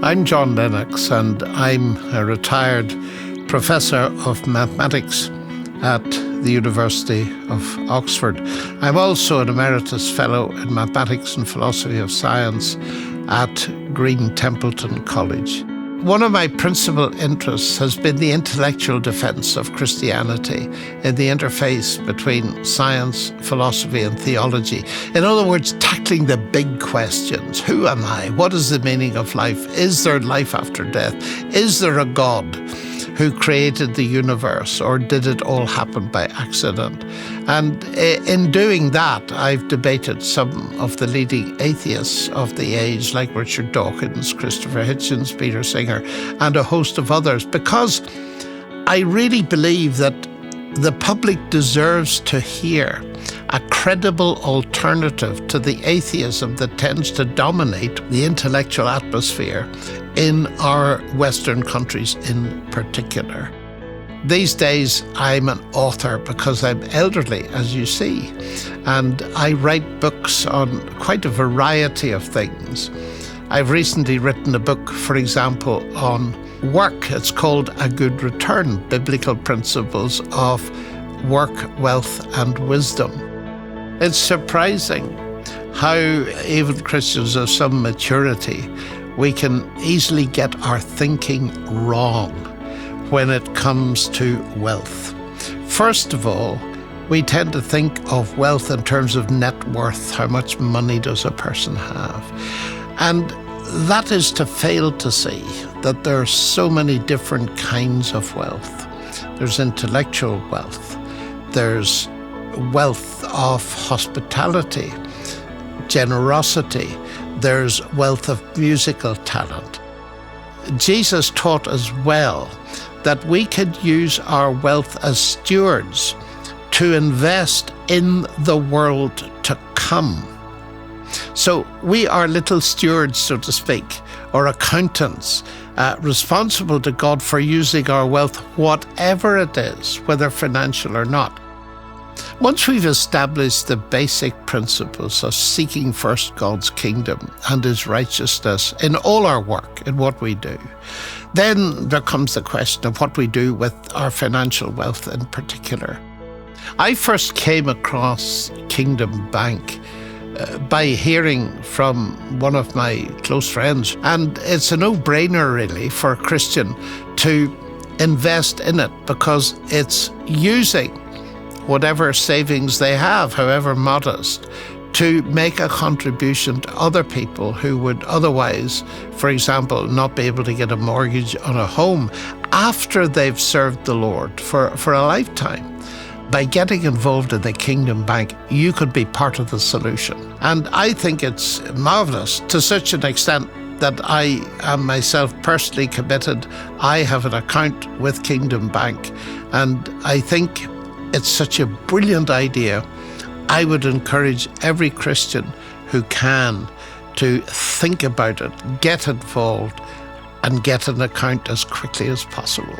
I'm John Lennox, and I'm a retired professor of mathematics at the University of Oxford. I'm also an emeritus fellow in mathematics and philosophy of science at Green Templeton College. One of my principal interests has been the intellectual defense of Christianity in the interface between science, philosophy, and theology. In other words, tackling the big questions. Who am I? What is the meaning of life? Is there life after death? Is there a God who created the universe, or did it all happen by accident? And in doing that, I've debated some of the leading atheists of the age, like Richard Dawkins, Christopher Hitchens, Peter Singer, and a host of others, because I really believe that the public deserves to hear a credible alternative to the atheism that tends to dominate the intellectual atmosphere in our Western countries in particular. These days, I'm an author because I'm elderly, as you see, and I write books on quite a variety of things. I've recently written a book, for example, on work. It's called A Good Return, Biblical Principles of Work, Wealth and Wisdom. It's surprising how even Christians of some maturity, we can easily get our thinking wrong when it comes to wealth. First of all, we tend to think of wealth in terms of net worth. How much money does a person have? And that is to fail to see that there are so many different kinds of wealth. There's intellectual wealth. There's wealth of hospitality, generosity. There's wealth of musical talent. Jesus taught as well that we could use our wealth as stewards to invest in the world to come. So we are little stewards, so to speak, or accountants, responsible to God for using our wealth, whatever it is, whether financial or not. Once we've established the basic principles of seeking first God's kingdom and His righteousness in all our work, in what we do, then there comes the question of what we do with our financial wealth in particular. I first came across Kingdom Bank by hearing from one of my close friends, and it's a no-brainer really for a Christian to invest in it because it's using whatever savings they have, however modest, to make a contribution to other people who would otherwise, for example, not be able to get a mortgage on a home after they've served the Lord for a lifetime. By getting involved in the Kingdom Bank, you could be part of the solution. And I think it's marvelous to such an extent that I am myself personally committed. I have an account with Kingdom Bank, and I think it's such a brilliant idea. I would encourage every Christian who can to think about it, get involved, and get an account as quickly as possible.